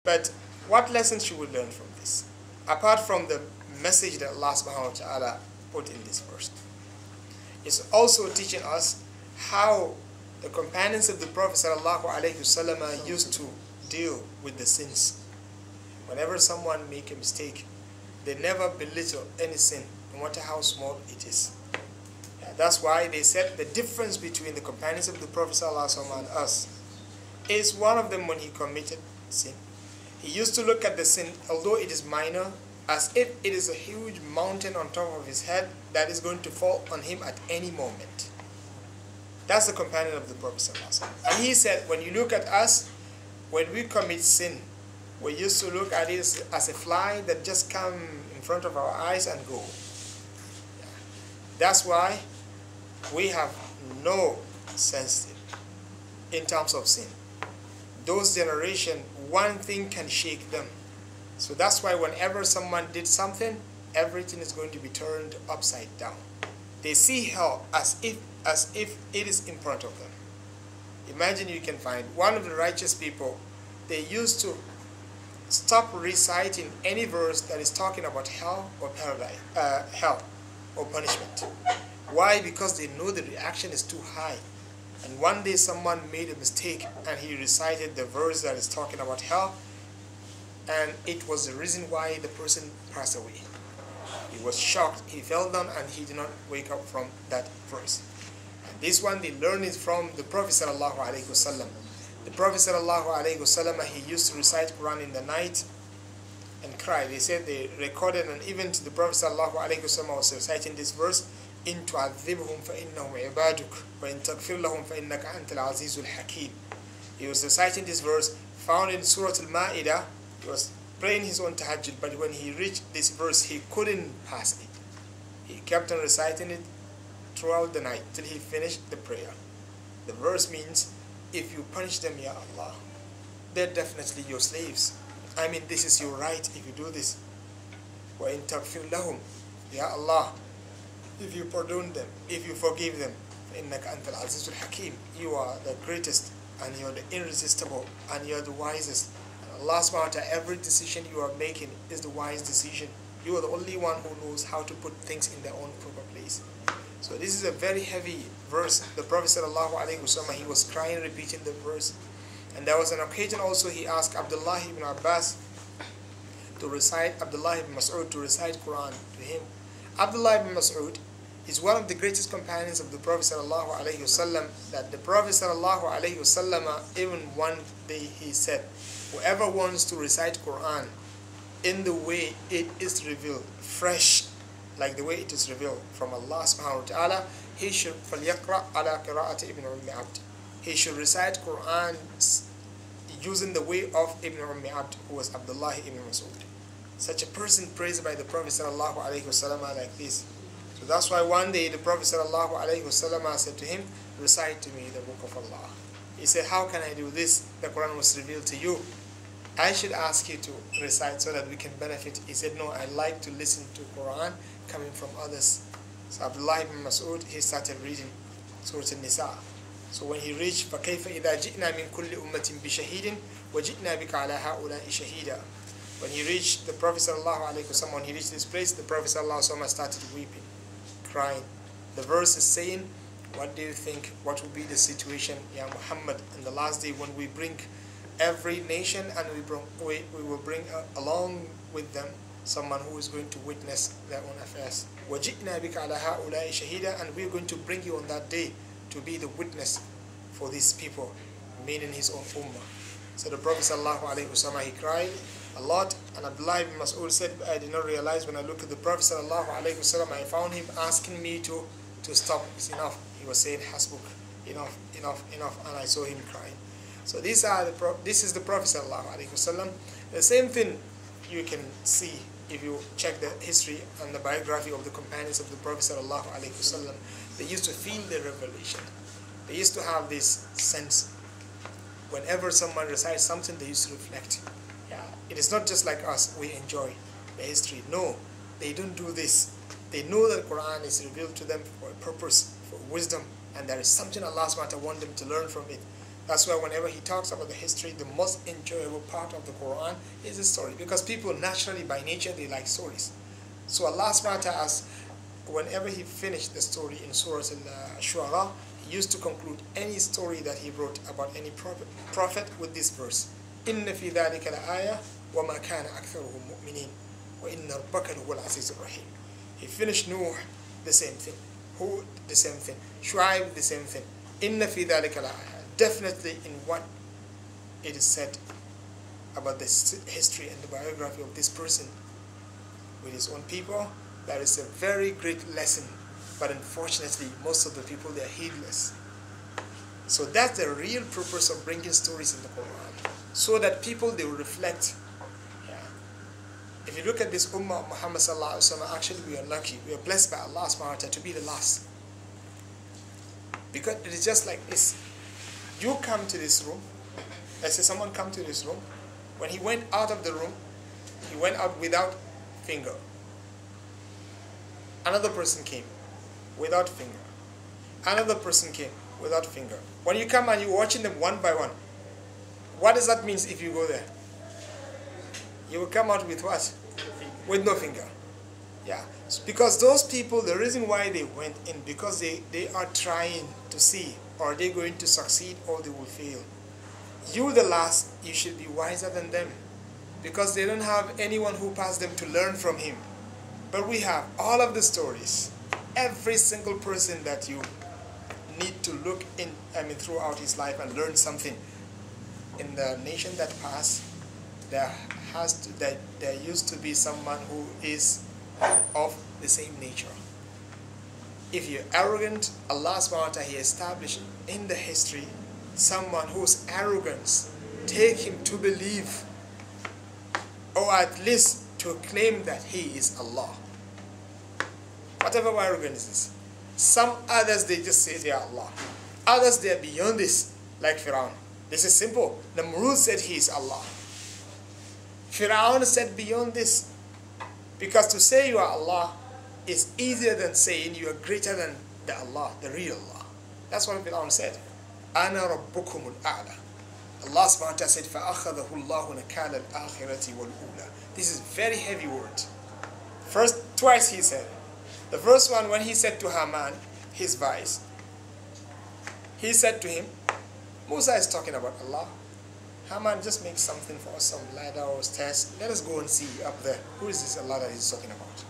But what lessons should we learn from this? Apart from the message that Allah subhanahu wa ta'ala put in this verse. It's also teaching us how the companions of the Prophet sallallahu alaihi wasallam used to deal with the sins. Whenever someone make a mistake, they never belittle any sin, no matter how small it is. Yeah, that's why they said the difference between the companions of the Prophet sallallahu alaihi wasallam and us is one of them when he committed sin. He used to look at the sin, although it is minor, as if it is a huge mountain on top of his head that is going to fall on him at any moment. That's the companion of the Prophet ﷺ. And he said, when you look at us, when we commit sin, we used to look at it as a fly that just come in front of our eyes and go. That's why we have no sense in terms of sin. Those generation, one thing can shake them. So that's why whenever someone did something, everything is going to be turned upside down. They see hell as if it is in front of them. Imagine you can find one of the righteous people, they used to stop reciting any verse that is talking about hell or paradise, hell or punishment. Why? Because they know the reaction is too high. And one day someone made a mistake and he recited the verse that is talking about hell, and it was the reason why the person passed away. He was shocked, he fell down and he did not wake up from that verse. And this one they learned it from the Prophet sallallahu alaihi wasallam. The Prophet sallallahu alaihi wasallam, he used to recite Quran in the night and cry. They said they recorded an event, the Prophet sallallahu alaihi wasallam was reciting this verse, إن تعذبهم فإنهم عبادك وإن تغفر لهم فإنك أنت العزيز الحكيم. He was reciting this verse found in Surah Al-Ma'idah. He was praying his own tahajjud, but when he reached this verse, he couldn't pass it. He kept on reciting it throughout the night till he finished the prayer. The verse means, if you punish them, Ya Allah, they're definitely your slaves. I mean, this is your right if you do this. وَإِن تَغْفِرْ لَهُمْ, Ya Allah, if you pardon them, if you forgive them, فَإِنَّكَ أَنْتَ الْعَزِيزُ الْحَكِيمُ, you are the greatest, and you are the irresistible, and you are the wisest. Allah subhanahu wa ta'ala, every decision you are making is the wise decision. You are the only one who knows how to put things in their own proper place. So this is a very heavy verse. The Prophet sallallahu alaihi wasallam, he was crying, repeating the verse. And there was an occasion also he asked Abdullah ibn Abbas to recite, Abdullah ibn Mas'ud to recite Quran to him. Abdullah ibn Mas'ud is one of the greatest companions of the Prophet sallallahu alaihi wasallam, that the Prophet sallallahu alaihi wasallam, even one day he said, whoever wants to recite Quran in the way it is revealed, fresh, like the way it is revealed from Allah subhanahu wa ta'ala, he should فَلْيَقْرَأْ عَلَى قِرَاءَةِ إِبْنِ عُمِّ عَبْدٍ. He should recite Quran using the way of Ibn Ummi Abd, who was Abdullah ibn Mas'ud. Such a person praised by the Prophet sallallahu alaihi wasallam like this. So that's why one day the Prophet sallallahu alaihi wasallam said to him, recite to me the book of Allah. He said, how can I do this? The Quran was revealed to you. I should ask you to recite so that we can benefit. He said, no, I like to listen to Quran coming from others. So Abdullah ibn Mas'ud, he started reading Surah An-Nisa. So when he reached فَكَيْفَ إِذَا جِئْنَا مِنْ كُلِّ أُمَّةٍ بِشَهِيدٍ وَجِئْنَا بِكَ عَلَى هَؤُلَاءِ شَهِيدًا. When he reached the Prophet sallallahu alaihi wasallam, when he reached this place, the Prophet sallallahu alaihi wasallam started weeping, crying. The verse is saying, what do you think, what will be the situation, Ya Muhammad, in the last day when we bring every nation and we will bring along with them someone who is going to witness their own affairs. وَجِئْنَا بِكَ عَلَى هَؤُلَاءِ شَهِيدًا, and we are going to bring you on that day to be the witness for these people, meaning his own ummah. So the Prophet sallallahu alaihi wasallam, he cried a lot, and Abdullah ibn Mas'ud said, I did not realize when I looked at the Prophet sallallahu alaihi wasallam, I found him asking me to stop. It's enough. He was saying, Hasbuk, enough, enough, enough, and I saw him crying. So this is the Prophet sallallahu alaihi wasallam. The same thing you can see if you check the history and the biography of the companions of the Prophet sallallahu alaihi wasallam. They used to feel the revelation. They used to have this sense. Whenever someone recites something, they used to reflect. Yeah, it is not just like us, we enjoy the history. No, they don't do this. They know that Quran is revealed to them for a purpose, for wisdom, and there is something Allah subhanahu wa ta'ala wants them to learn from it. That's why whenever he talks about the history, the most enjoyable part of the Quran is the story, because people naturally by nature they like stories. So Allah subhanahu wa ta'ala, whenever he finished the story in Surah Al-Shu'ara, he used to conclude any story that he wrote about any prophet with this verse: Inna fi dhalika la-aya wa ma kana aktharuhum mu'minin wa inna rabbaka huwal azizur rahim. He finished Nuh, the same thing. Hud, the same thing. Shu'aib, the same thing. Inna fi dhalika la-aya. Definitely in what it is said about the history and the biography of this person with his own people, that is a very great lesson. But unfortunately, most of the people, they are heedless. So that's the real purpose of bringing stories in the Quran, so that people, they will reflect. Yeah. If you look at this Ummah of Muhammad sallallahu alaihi wasallam, actually we are lucky. We are blessed by Allah subhanahu wa ta'ala to be the last. Because it is just like this. You come to this room, let's say someone come to this room, when he went out of the room, he went out without finger. Another person came without finger. Another person came without finger. When you come and you're watching them one by one, what does that mean if you go there? You will come out with what? With no finger. Yeah. Because those people, the reason why they went in, because they are trying to see, are they going to succeed or they will fail. You, the last, you should be wiser than them, because they don't have anyone who passed them to learn from him. But we have all of the stories. Every single person that you need to look in, throughout his life and learn something. In the nation that passed, there used to be someone who is of the same nature. If you're arrogant, Allah subhanahu wa ta'ala, He established in the history someone whose arrogance take him to believe, or at least to claim that he is Allah. Whatever arrogance is. Some others, they just say they are Allah. Others, they are beyond this, like Fir'aun. This is simple. Namrud said he is Allah. Fir'aun said beyond this. Because to say you are Allah is easier than saying you are greater than the Allah, the real Allah. That's what Fir'aun said. Ana rabbukumul a'la. Allah subhanahu wa ta'ala said, فَأَخَذَهُ اللَّهُ نَكَالَ الْآخِرَةِ وَالْأُولَى. This is very heavy word. First, twice he said. The first one, when he said to Haman, his vice, he said to him, Musa is talking about Allah. Haman, just make something for us, some ladder or stairs. Let us go and see up there. Who is this Allah that he's talking about?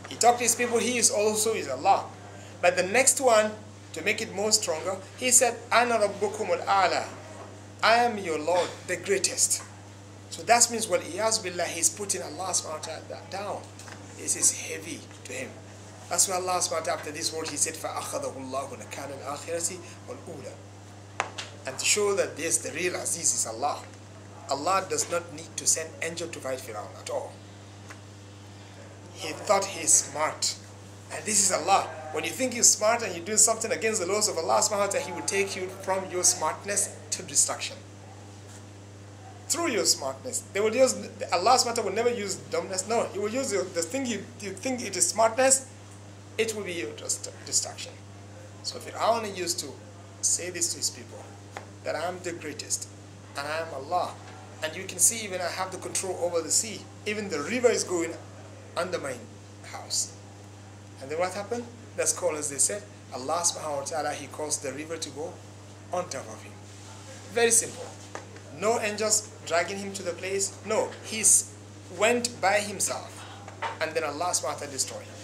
He talked to his people, he is also is Allah. But the next one, to make it more stronger, he said, Ana rabbukumul a'la. I am your Lord, the greatest. So that means, well, Iyaz Billah, he's putting Allah subhanahu wa ta'ala down. This is heavy to him. That's why Allah subhanahu wa ta'ala, after this word, he said, فَأَخَذَهُ اللَّهُ نَكَالَ الْآخِرَةِ وَالْأُولَى. And to show that this, the real Aziz is Allah. Allah does not need to send angel to fight Fir'aun at all. He thought he's smart. And this is Allah. When you think you're smart and you do something against the laws of Allah subhanahu wa ta'ala, He will take you from your smartness to destruction. Through your smartness. They will use, Allah subhanahu wa ta'ala will never use dumbness. No, He will use the thing you think it is smartness, it will be your destruction. So Fir'aun used to say this to his people, that I am the greatest, and I am Allah. And you can see, even I have the control over the sea. Even the river is going under my house. And then what happened? The scholars, they said, Allah subhanahu wa ta'ala, He caused the river to go on top of him. Very simple. No angels dragging him to the place. No, he went by himself. And then Allah subhanahu wa ta'ala destroyed him.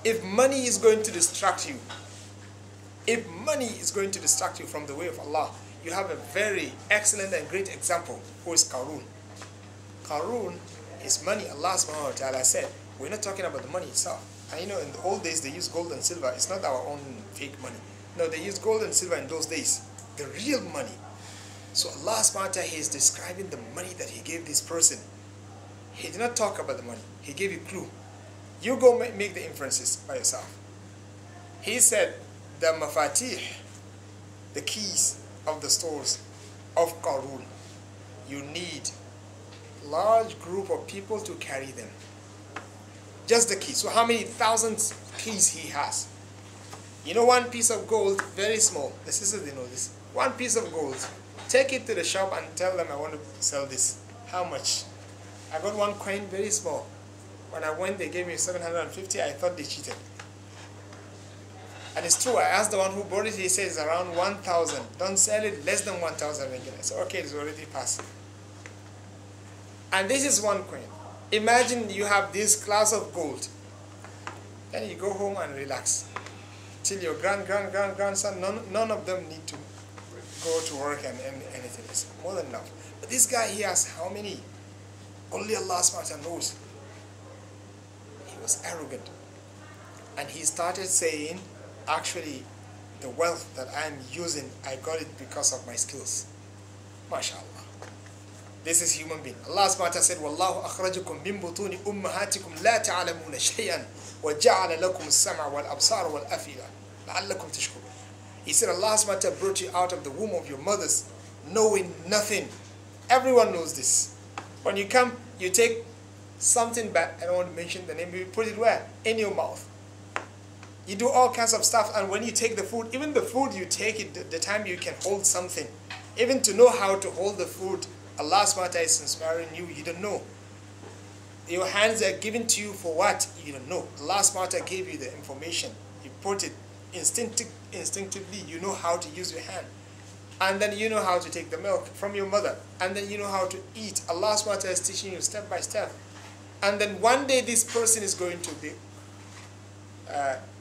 If money is going to distract you, if money is going to distract you from the way of Allah, you have a very excellent and great example, who is Qarun. Qarun, his money, Allah subhanahu wa ta'ala said, we're not talking about the money itself. And you know, in the old days, they used gold and silver. It's not our own fake money. No, they used gold and silver in those days. The real money. So Allah subhanahu wa ta'ala, He is describing the money that He gave this person. He did not talk about the money. He gave you a clue. You go make the inferences by yourself. He said, the mafatih, the keys of the stores of Qarun, you need large group of people to carry them. Just the keys. So how many thousands keys he has? You know, one piece of gold, very small. The sisters, they know this. one piece of gold. Take it to the shop and tell them I want to sell this. How much? I got one coin, very small. When I went, they gave me 750. I thought they cheated. And it's true. I asked the one who bought it. He says around 1,000. Don't sell it less than 1,000 ringgit. I said, okay, it's already passed. And this is one coin. Imagine you have this class of gold. Then you go home and relax. Till your grandson, none of them need to go to work and anything. It's more than enough. But this guy, he has how many? Only Allah subhanahu wa ta'ala knows. He was arrogant. And he started saying, actually, the wealth that I'm using, I got it because of my skills. MashaAllah. This is human being. Allah subhanahu wa ta'ala said, وَاللَّهُ أَخْرَجَكُم مِّن بُطُونِ أُمَّهَاتِكُمْ لَا تَعْلَمُونَ شَيْئًا وَجَعَلَ لَكُمُ السَّمْعَ وَالْأَبْصَارَ وَالْأَفْئِدَةَ لَعَلَّكُمْ تَشْكُرُونَ. He said, Allah subhanahu wa ta'ala brought you out of the womb of your mothers, knowing nothing. Everyone knows this. When you come, you take something bad, I don't want to mention the name, you put it where? In your mouth. You do all kinds of stuff, and when you take the food, even the food you take it, the time you can hold something, even to know how to hold the food, Allah subhanahu wa ta'ala is inspiring you, you don't know. Your hands are given to you for what? You don't know. Allah subhanahu wa ta'ala gave you the information. You put it instinctively, you know how to use your hand. And then you know how to take the milk from your mother. And then you know how to eat. Allah subhanahu wa ta'ala is teaching you step by step. And then one day this person is going to be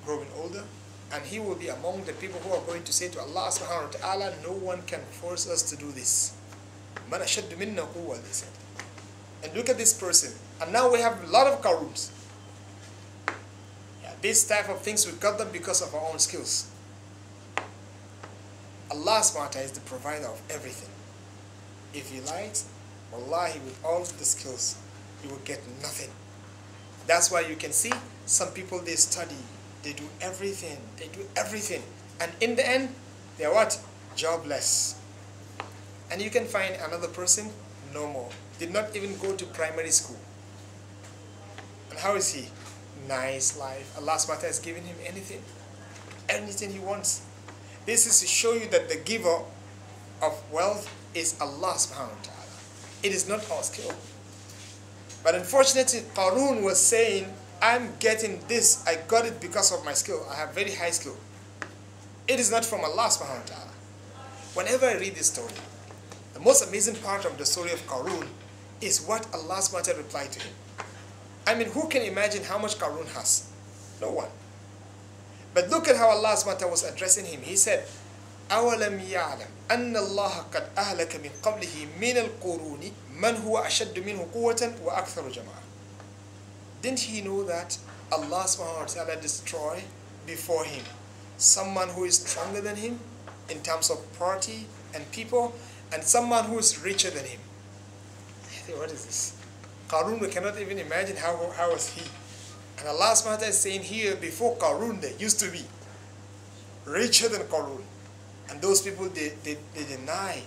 growing older, and he will be among the people who are going to say to Allah subhanahu wa ta'ala, no one can force us to do this. Man ashaddu minna quwwa, they said. And look at this person. And now we have a lot of Qaruns. Yeah, this type of things we got them because of our own skills. Allah subhanahu wa ta'ala is the provider of everything. If you lied, wallahi, with all the skills, you will get nothing. That's why you can see some people, they study, they do everything, and in the end, they are what? Jobless. And you can find another person, no more. Did not even go to primary school. And how is he? Nice life. Allah subhanahu wa ta'ala has given him anything he wants. This is to show you that the giver of wealth is Allah subhanahu wa ta'ala. It is not our skill. But unfortunately, Qarun was saying, I'm getting this, I got it because of my skill. I have very high skill. It is not from Allah subhanahu wa ta'ala. Whenever I read this story, the most amazing part of the story of Qarun is what Allah subhanahu wa ta'ala replied to him. I mean, who can imagine how much Qarun has? No one. But look at how Allah subhanahu wa ta'ala was addressing him. He said, أَوَلَمْ يَعْلَمْ أَنَّ اللَّهَ قَدْ أَهْلَكَ مِنْ قَبْلِهِ مِنَ الْقُرُونِ مَنْ هُوَ أَشَدُّ مِنْهُ قُوَّةً وَأَكْثَرُ جَمَاعًا. Didn't he know that Allah subhanahu wa ta'ala destroyed before him someone who is stronger than him in terms of party and people, and someone who is richer than him? I think, what is this? Qarun, we cannot even imagine how was he. And Allah subhanahu wa ta'ala is saying here, before Qarun, there used to be richer than Qarun. And those people, they deny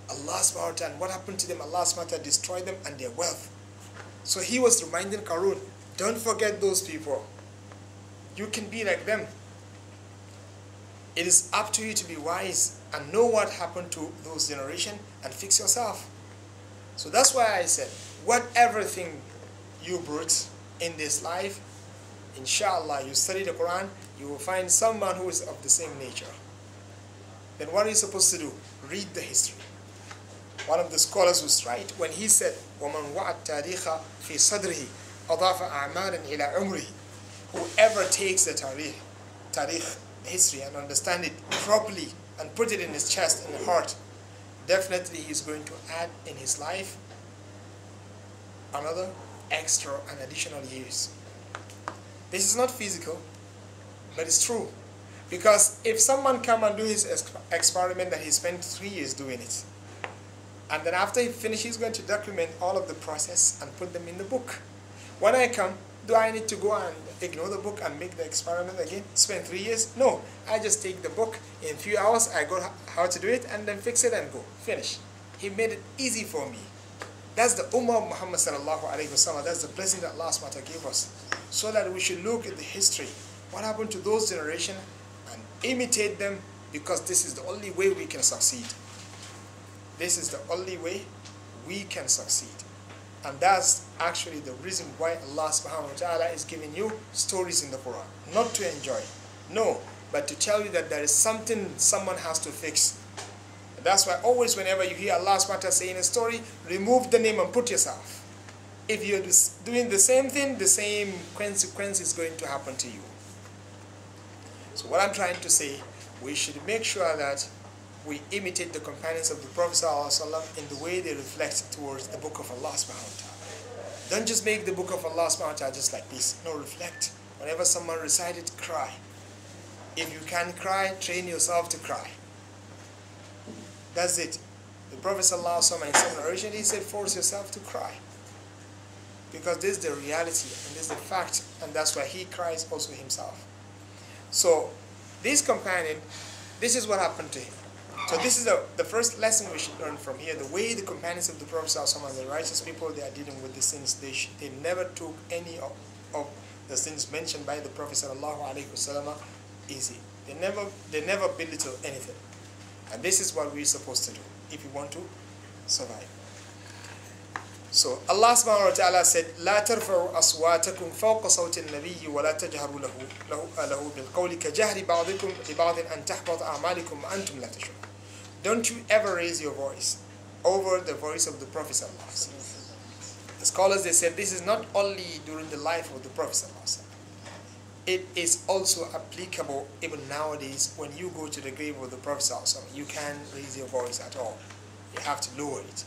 Allah subhanahu wa ta'ala. What happened to them? Allah subhanahu wa ta'ala destroyed them and their wealth. So he was reminding Qarun, don't forget those people. You can be like them. It is up to you to be wise and know what happened to those generations and fix yourself. So that's why I said, whatever thing you brought in this life, inshallah, you study the Quran, you will find someone who is of the same nature. Then what are you supposed to do? Read the history. One of the scholars was right when he said, وَمَنْ وَعَ التَّارِيخَ فِي صَدْرِهِ أَضَافَ أَعْمَارًا إِلَىٰ عُمْرِهِ. Whoever takes the tariq, history, and understand it properly and put it in his chest and heart, definitely he's going to add in his life another extra and additional years. This is not physical, but it's true. Because if someone come and do his experiment that he spent 3 years doing it, and then after he finishes, he's going to document all of the process and put them in the book. When I come, do I need to go and ignore the book and make the experiment again? Spend 3 years? No. I just take the book. In a few hours, I go how to do it and then fix it and go. Finish. He made it easy for me. That's the Ummah of Muhammad sallallahu alayhi wa sallam. That's the blessing that Allah subhanahu wa ta'ala gave us. So that we should look at the history. What happened to those generations and imitate them because this is the only way we can succeed. This is the only way we can succeed. And that's actually the reason why Allah subhanahu wa ta'ala is giving you stories in the Quran. Not to enjoy, no, but to tell you that there is something someone has to fix. That's why always whenever you hear Allah subhanahu wa ta'ala saying a story, remove the name and put yourself. If you're doing the same thing, the same consequence is going to happen to you. So what I'm trying to say, we should make sure that we imitate the companions of the Prophet ﷺ in the way they reflect towards the book of Allah subhanahu wa ta'ala. Don't just make the book of Allah subhanahu wa ta'ala just like this. No, reflect. Whenever someone recited, cry. If you can't cry, train yourself to cry. That's it. The Prophet ﷺ in some narration, he said, force yourself to cry. Because this is the reality and this is the fact, and that's why he cries also himself. So this companion, this is what happened to him. So this is the first lesson we should learn from here. The way the companions of the Prophet, some of the righteous people, they are dealing with the sins. They never took any of the sins mentioned by the Prophet ﷺ easy. They never belittle anything. And this is what we're supposed to do if we want to survive. So Allah subhanahu wa ta'ala said, لا ترفعوا أصواتكم فوق صوت النبي ولا تجهروا له بالقول كجهر بعضكم لبعض أن تحبط أعمالكم وأنتم لا تشعرون. Don't you ever raise your voice over the voice of the Prophet sallallahu alaihi wasallam. The scholars, they said this is not only during the life of the Prophet sallallahu alaihi wasallam. It is also applicable even nowadays when you go to the grave of the Prophet sallallahu alaihi wasallam. You can't raise your voice at all. You have to lower it.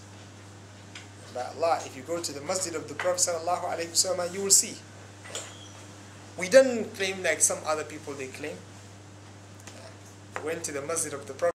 By Allah, if you go to the masjid of the Prophet sallallahu alaihi wasallam, you will see. We don't claim like some other people they claim. Went to the masjid of the Prophet.